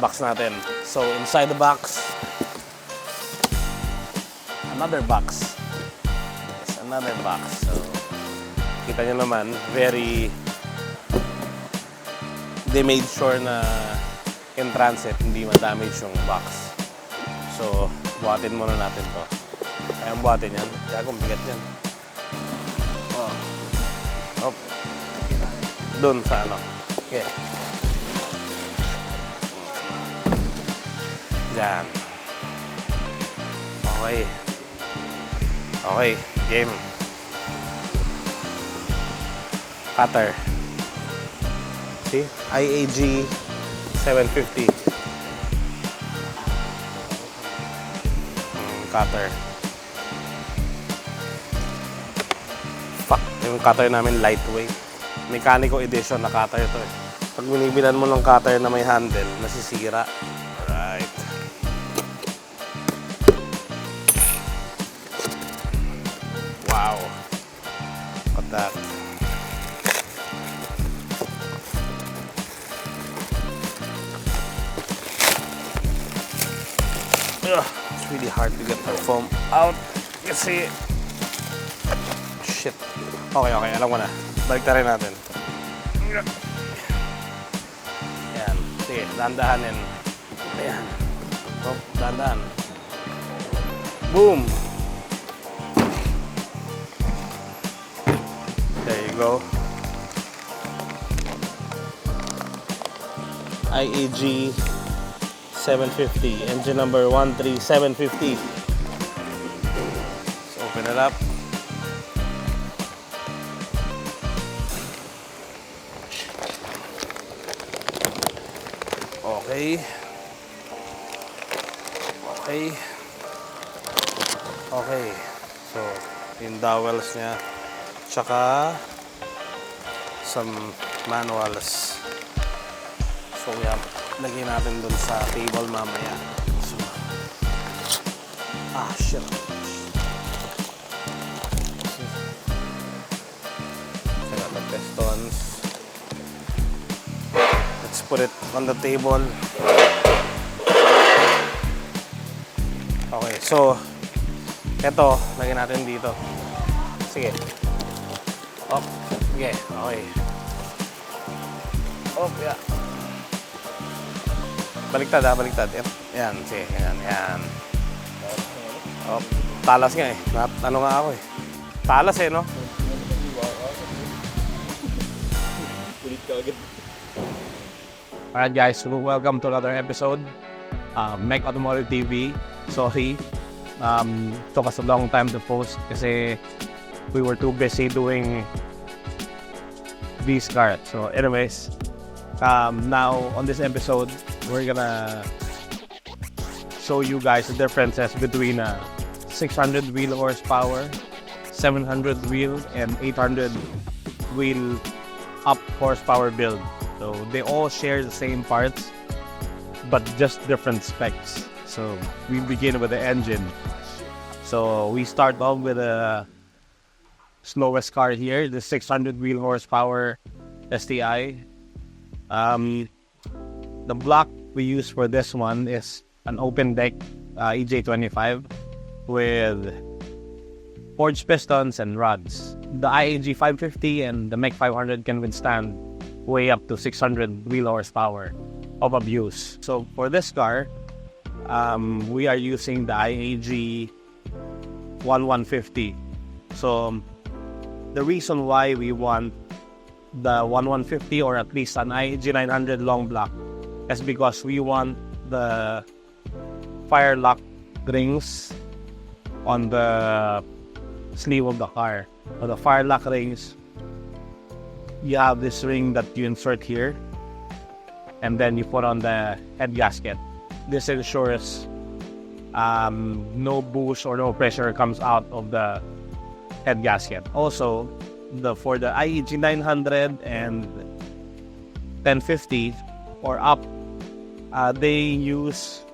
box natin. So, inside the box, another box. Yes, another box. So, kita nyo naman, they made sure na in transit, hindi ma-damage yung box. So, buhatin muna natin to. Kaya buhatin yan. Kaya kung bigat yan. Oh. Oh. Doon sa ano. Okay. Yan. Okay. Okay. Game. Cutter. See? IAG 750. Cutter. Fuck. Yung cutter namin lightweight. Mechanical edition na cutter ito eh. Pag binibilan mo ng cutter na may handle, nasisira. Alright. Wow. Look at that. Ugh, it's really hard to get the foam out. Kasi... Shit. Okay, alam ko na. Balik na rin natin. Ayan. Sige, dahan-dahanin. Ayan. Oh, dahan-dahan. Boom! There you go. IAG 750. Engine number 13750. Let's open it up. Okay. Okay. Okay. So, yung dowels niya. Tsaka some manuals. So, yeah. Lagyan natin dun sa table mamaya. So, shit. I got the pistons. Let's put it on the table. Okay, so eto, lagyan natin dito. Sige. Up. Okay, okay. Up, yeah. Baliktad baliktad. Yan, sige, yan. Up. Talas nga eh. Ano nga ako eh. Talas eh, no? Alright guys, so welcome to another episode. Mech Automotive TV. Sorry, took us a long time to post kasi we were too busy doing these cars. So anyways, now on this episode, we're gonna show you guys the differences between a 600 wheel horsepower, 700 wheel, and 800 wheel up horsepower build. So they all share the same parts, but just different specs. So we begin with the engine. So we start off with the slowest car here, the 600 wheel horsepower STI. The block we use for this one is an open deck EJ25 with forged pistons and rods. The IAG 550 and the Mech 500 can withstand way up to 600 wheel horsepower of abuse. So for this car, we are using the IAG 1150. So the reason why we want the 1150 or at least an IAG 900 long block is because we want the fire lock rings on the sleeve of the car. So the fire lock rings, you have this ring that you insert here and then you put on the head gasket. This ensures no boost or no pressure comes out of the head gasket. Also, for the IAG 900 and 1050 or up, they use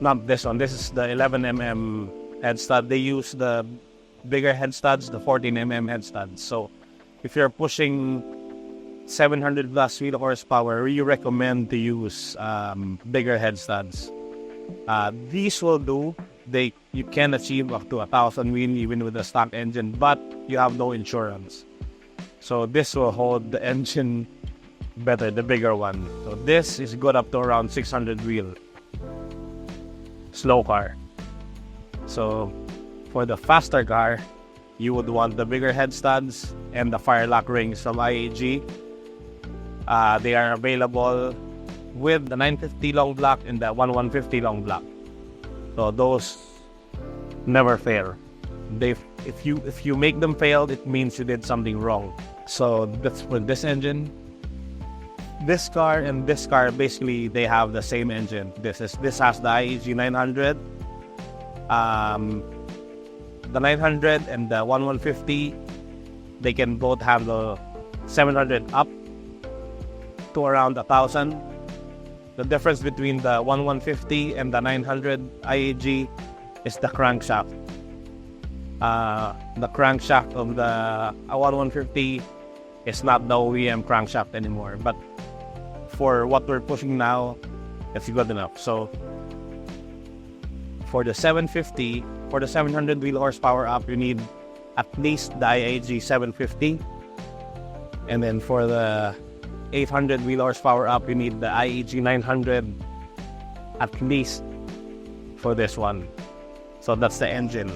not this one. This is the 11mm head stud. They use the bigger head studs, the 14mm head studs. So if you're pushing 700 plus wheel horsepower, we recommend to use bigger head studs. These will do. You can achieve up to 1,000 wheel even with the stock engine, but you have no insurance. So this will hold the engine better, the bigger one. So this is good up to around 600 wheel. Slow car. So for the faster car, you would want the bigger head studs and the Firelock rings from IAG. They are available with the 950 long block and the 1150 long block. So those never fail. If you make them fail, it means you did something wrong. So that's for this engine. This car and this car, basically they have the same engine. This has the IAG 900. The 900 and the 1150, they can both have the 700 up to around 1,000. The difference between the 1150 and the 900 IAG is the crankshaft. The crankshaft of the 1150 is not the OEM crankshaft anymore, but for what we're pushing now, it's good enough. So for the 750, for the 700 wheel horsepower up, you need at least the IAG 750. And then for the 800 wheel horsepower up, you need the IAG 900 at least for this one. So that's the engine.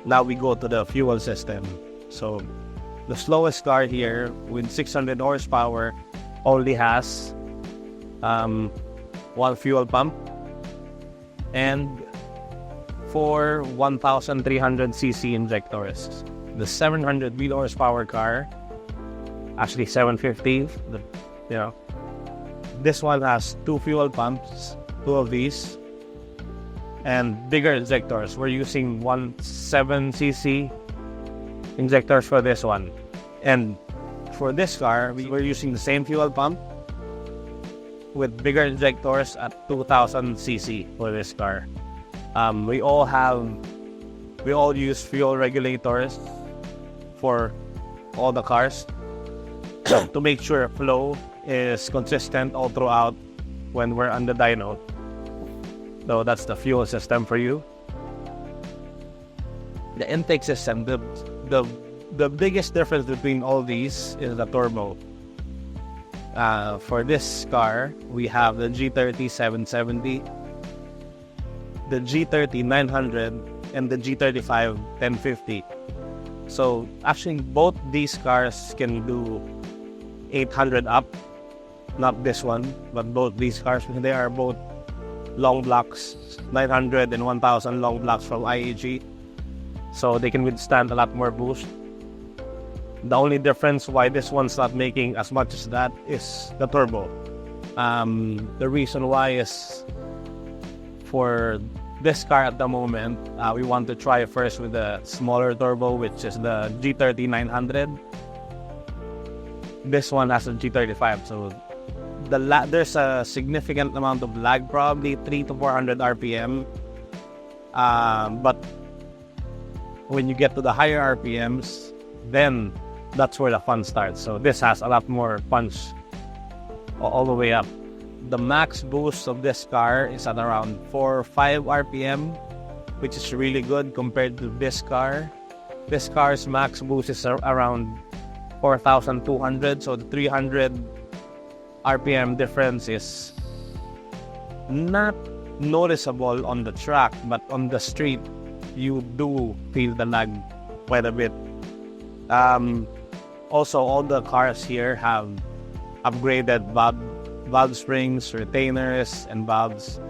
Now we go to the fuel system. So the slowest car here with 600 horsepower only has one fuel pump and 4 1,300cc injectors. The 700 wheel horsepower car, actually 750, this one has 2 fuel pumps, 2 of these, and bigger injectors. We're using 7cc injectors for this one. And for this car, we're using the same fuel pump with bigger injectors at 2,000cc for this car. We all use fuel regulators for all the cars to make sure flow is consistent all throughout when we're on the dyno. So that's the fuel system for you. The intake system, the biggest difference between all these is the turbo. For this car, we have the G30 770, the G30 900, and the G35 1050. So actually both these cars can do 800 up, not this one, but both these cars, they are both long blocks, 900 and 1000 long blocks from IAG. So they can withstand a lot more boost. The only difference why this one's not making as much as that is the turbo. The reason why is for this car at the moment, we want to try first with the smaller turbo, which is the G30 900. This one has a G35, so there's a significant amount of lag, probably 300 to 400 RPM. But when you get to the higher RPMs, then that's where the fun starts. So this has a lot more punch all the way up. The max boost of this car is at around 4 or 5 RPM, which is really good compared to this car. This car's max boost is around 4,200, so the 300 RPM difference is not noticeable on the track, but on the street, you do feel the lag quite a bit. Also, all the cars here have upgraded valve springs, retainers, and valves.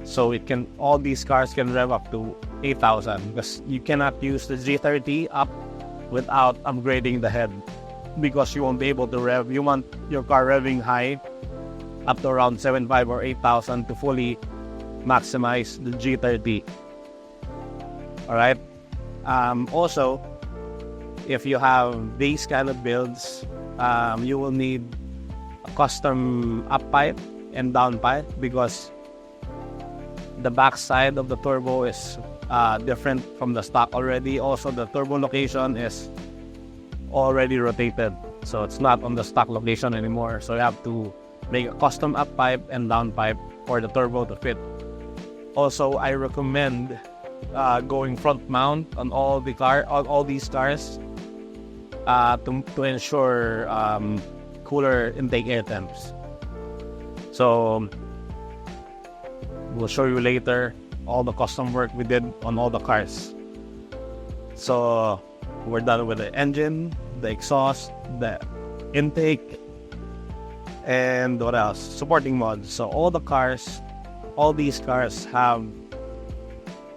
So all these cars can rev up to 8,000, because you cannot use the G30 up without upgrading the head, because you won't be able to rev. You want your car revving high up to around 7,500 or 8,000 to fully maximize the G30. Alright. Also, if you have these kind of builds, you will need a custom up pipe and down pipe, because the backside of the turbo is different from the stock already. Also, the turbo location is already rotated. So it's not on the stock location anymore. So you have to make a custom up pipe and down pipe for the turbo to fit. Also, I recommend going front mount on all these cars to ensure cooler intake air temps. So we'll show you later all the custom work we did on all the cars. So we're done with the engine, the exhaust, the intake, and what else? Supporting mods. So all these cars have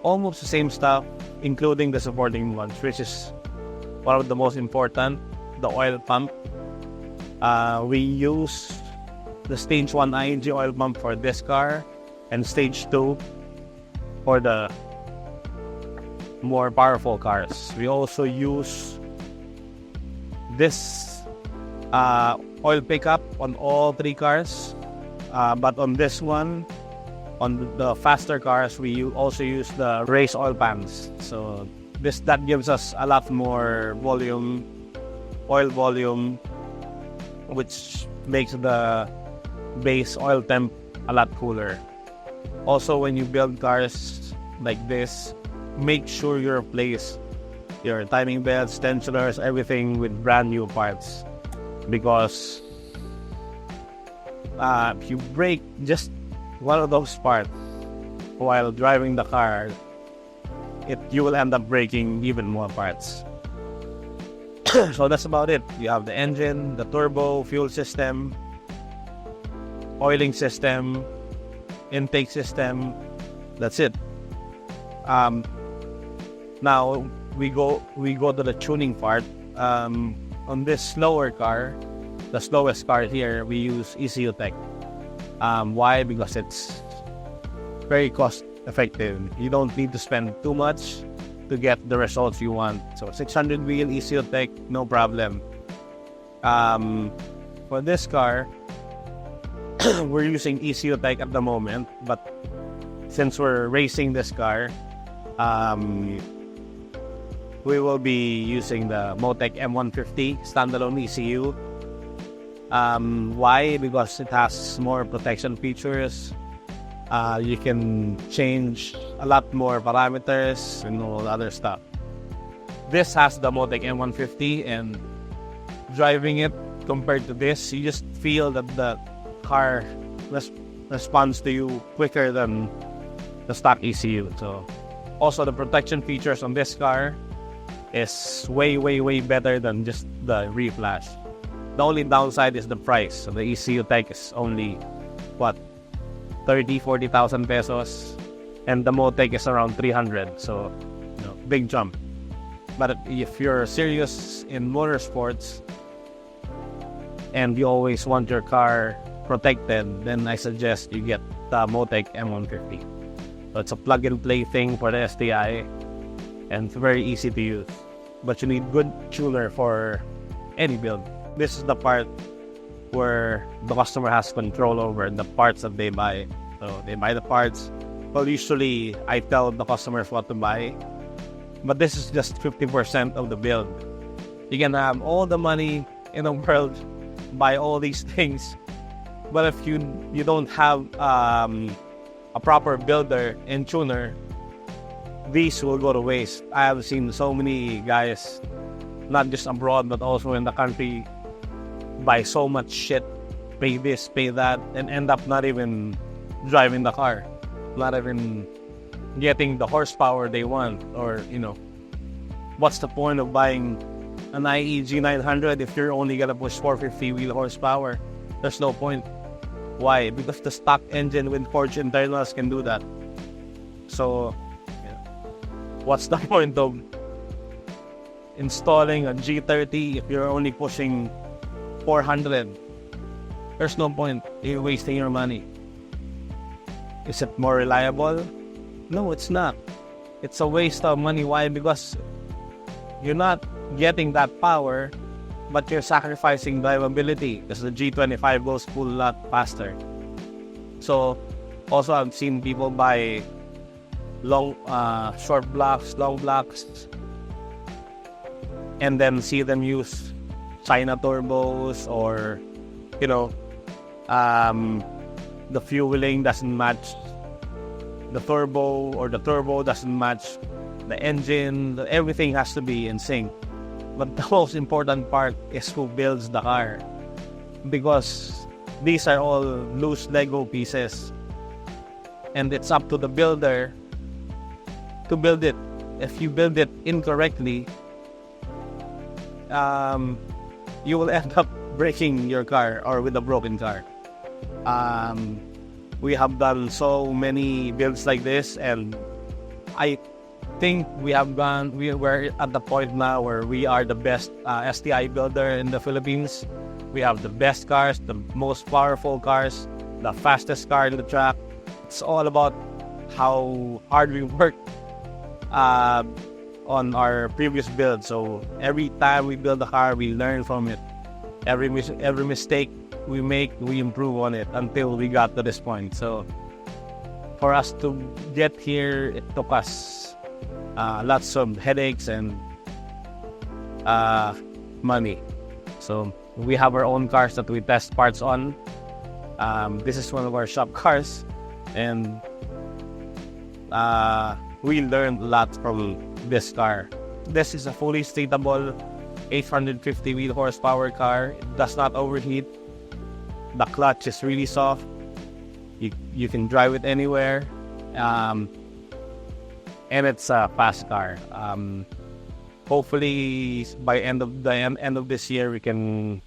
almost the same stuff, including the supporting mods, which is one of the most important, the oil pump. We use the stage 1 ING oil pump for this car and stage 2 for the more powerful cars. We also use this oil pickup on all 3 cars, but on this one, on the faster cars, we also use the race oil pans. So that gives us a lot more oil volume, which makes the base oil temp a lot cooler. Also, when you build cars like this, make sure you replace your timing belts, tensioners, everything with brand new parts, because if you break just one of those parts while driving the car, you will end up breaking even more parts. So that's about it. You have the engine, the turbo, fuel system, oiling system, intake system. That's it. Now we go to the tuning part. On this slower car, the slowest car here, we use ECU Tech. Why? Because it's very cost effective. You don't need to spend too much to get the results you want. So 600 wheel ECU Tech, no problem. For this car, we're using ECU Tech at the moment, but since we're racing this car, we will be using the Motec M150 standalone ECU. Why? Because it has more protection features. You can change a lot more parameters and all other stuff. This has the Motec M150, and driving it compared to this, you just feel that the car responds to you quicker than the stock ECU. So also the protection features on this car is way better than just the reflash. The only downside is the price. So the ECU Tech is only what, 30,000-40,000 pesos, and the Motec is around 300. So big jump. But if you're serious in motorsports and you always want your car protected, then I suggest you get the Motec M150. So it's a plug-and-play thing for the STI, and it's very easy to use. But you need good tuner for any build. This is the part where the customer has control over the parts that they buy. So they buy the parts. Well, usually I tell the customers what to buy, but this is just 50% of the build. You can have all the money in the world, buy all these things, but if you don't have a proper builder and tuner, these will go to waste. I have seen so many guys, not just abroad but also in the country, buy so much shit, pay this, pay that, and end up not even driving the car, not even getting the horsepower they want. Or what's the point of buying an IEG 900 if you're only gonna push 450 wheel horsepower? There's no point. Why? Because the stock engine with forged internals can do that. So what's the point of installing a G30 if you're only pushing 400? There's no point. You're wasting your money. Is it more reliable? No, it's not. It's a waste of money. Why? Because you're not getting that power, but you're sacrificing drivability, because the G25 goes full lot faster. So also I've seen people buy short blocks, long blocks, and then see them use China turbos, or you know, the fueling doesn't match the turbo, or the turbo doesn't match the engine. Everything has to be in sync. But the most important part is who builds the car, because these are all loose Lego pieces, and it's up to the builder to build it. If you build it incorrectly, you will end up breaking your car or with a broken car. We have done so many builds like this, and I think we're at the point now where we are the best STI builder in the Philippines. We have the best cars, the most powerful cars, the fastest car in the track. It's all about how hard we worked on our previous build. So every time we build a car, we learn from it. Every mistake we make, we improve on it until we got to this point. So for us to get here, it took us lots of headaches and money. So we have our own cars that we test parts on. This is one of our shop cars, and we learned a lot from this car. This is a fully stateable 850 wheel horsepower car. It does not overheat. The clutch is really soft. You can drive it anywhere, and it's a fast car. Hopefully by end of this year we can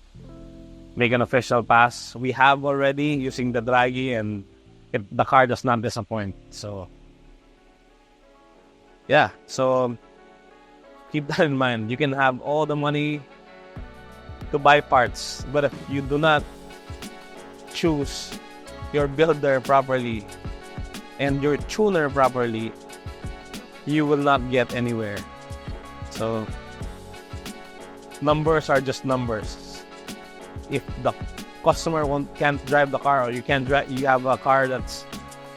make an official pass. We have already using the Draghi, and the car does not disappoint. So yeah, so keep that in mind. You can have all the money to buy parts, but if you do not choose your builder properly and your tuner properly, you will not get anywhere. So numbers are just numbers. If the customer can't drive the car, or you have a car that's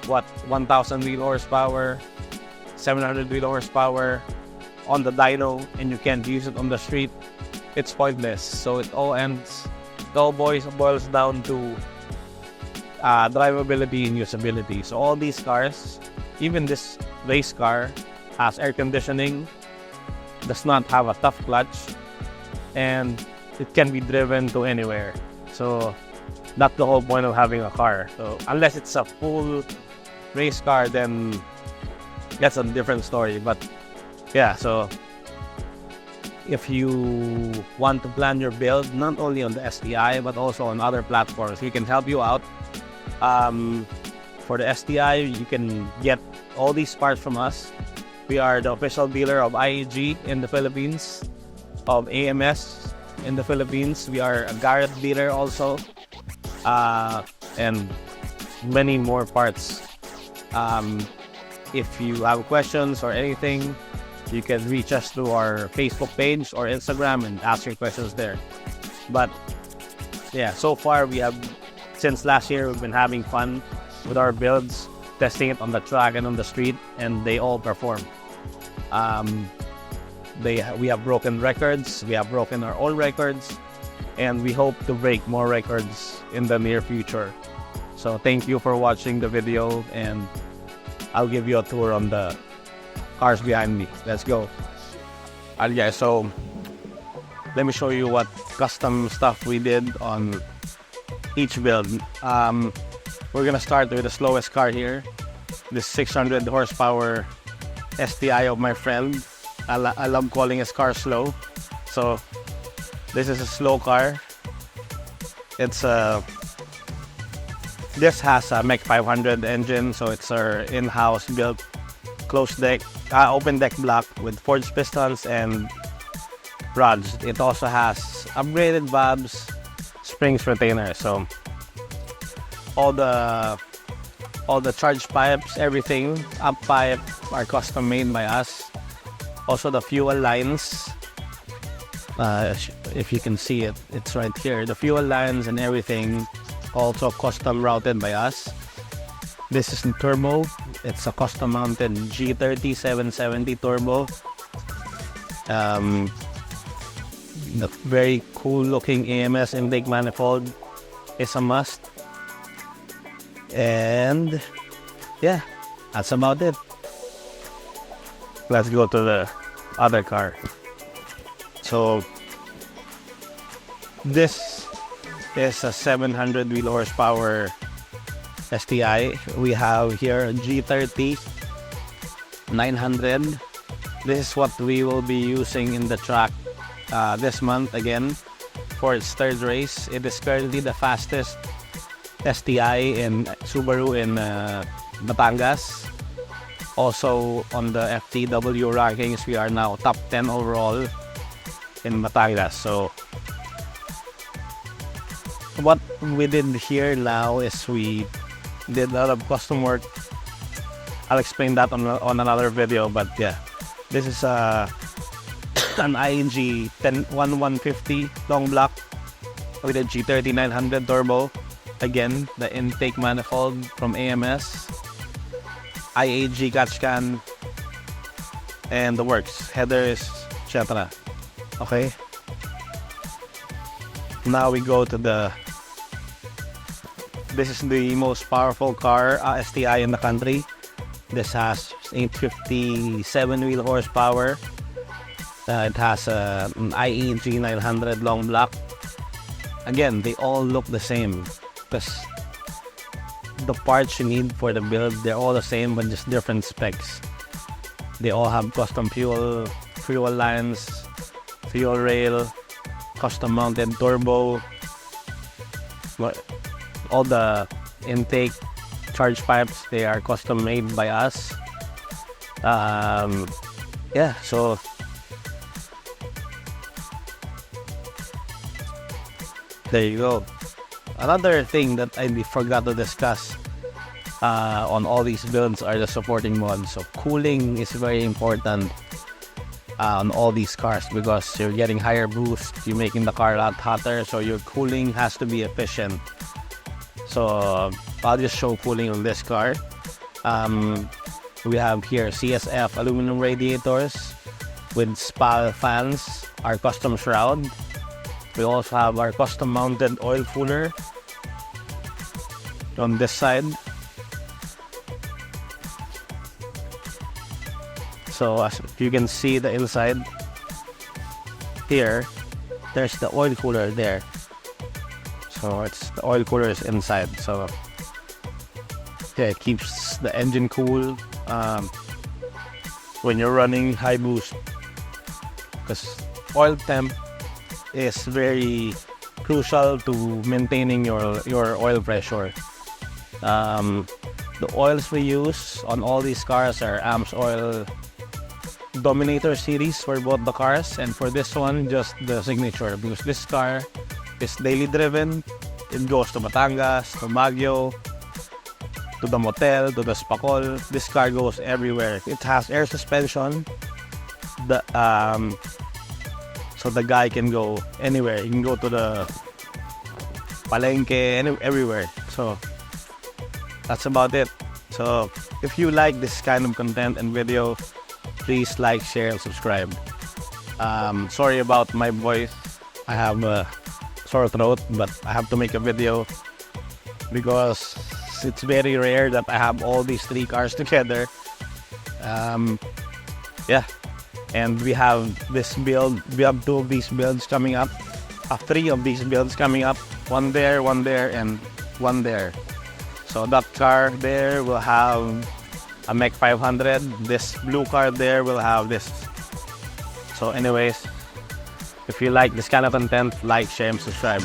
1,000 wheel horsepower, 700 wheel horsepower on the dyno, and you can't use it on the street, it's pointless. So it all boils down to drivability and usability. So all these cars, even this race car, has air conditioning, does not have a tough clutch, and it can be driven to anywhere. So that's the whole point of having a car. So unless it's a full race car, then that's a different story. But yeah, so if you want to plan your build, not only on the STI but also on other platforms, we can help you out. For the STI, you can get all these parts from us. We are the official dealer of IAG in the Philippines, of AMS in the Philippines. We are a Garrett dealer also, and many more parts. If you have questions or anything, you can reach us through our Facebook page or Instagram and ask your questions there. But yeah, so far since last year, we've been having fun with our builds, testing it on the track and on the street, and they all perform. We have broken records, we have broken our own records, and we hope to break more records in the near future. So thank you for watching the video, and I'll give you a tour on the cars behind me. Let's go. Alright guys, so let me show you what custom stuff we did on each build. We're gonna start with the slowest car here, this 600 horsepower STI of my friend. I love calling his car slow. So this is a slow car. This has a Mech 500 engine, so it's our in-house built closed deck, open deck block with forged pistons and rods. It also has upgraded valves, springs, retainers. So all the charge pipes, everything, up pipe are custom made by us. Also the fuel lines, if you can see it, it's right here. The fuel lines and everything also custom routed by us. This is the turbo. It's a custom mounted G30 770 turbo. The very cool looking AMS intake manifold is a must. And yeah, that's about it. Let's go to the other car. So this is a 700 wheel horsepower STI. We have here a G30 900. This is what we will be using in the track this month again for its third race. It is currently the fastest STI in Subaru in Batangas. Also on the FTW rankings, we are now top 10 overall in Batangas. So what we did here now is we did a lot of custom work. I'll explain that on another video, but yeah, this is an ING 1150 long block with a G30 900 turbo. Again, the intake manifold from AMS, IAG catch can, and the works, headers, etc. Okay. Now we go to this is the most powerful car STI in the country. This has 857 wheel horsepower. It has an IAG 900 long block. Again, they all look the same because the parts you need for the build, they're all the same but just different specs. They all have custom fuel lines, fuel rail, custom mounted turbo, all the intake charge pipes, they are custom made by us. Yeah, so there you go. Another thing that I forgot to discuss on all these builds are the supporting mods. So cooling is very important on all these cars because you're getting higher boost, you're making the car a lot hotter, so your cooling has to be efficient. So I'll just show cooling on this car. We have here CSF aluminum radiators with SPAL fans, our custom shroud. We also have our custom mounted oil cooler on this side. So as you can see the inside here, there's the oil cooler there. So the oil cooler is inside. So yeah, it keeps the engine cool when you're running high boost, because oil temp is very crucial to maintaining your oil pressure. The oils we use on all these cars are AMS Oil Dominator series for both the cars, and for this one just the signature, because this car is daily driven. It goes to Batangas, to Baguio, to the motel, to the Spacol. This car goes everywhere. It has air suspension. So the guy can go anywhere. You can go to the palengke, everywhere. So that's about it. So if you like this kind of content and video, please like, share, and subscribe. Sorry about my voice. I have a sore throat, but I have to make a video because it's very rare that I have all these three cars together. Yeah. And we have this build, we have two of these builds coming up, three of these builds coming up, one there, and one there. So that car there will have a Mech 500, this blue car there will have this. So anyways, if you like this kind of content, like, share, and subscribe.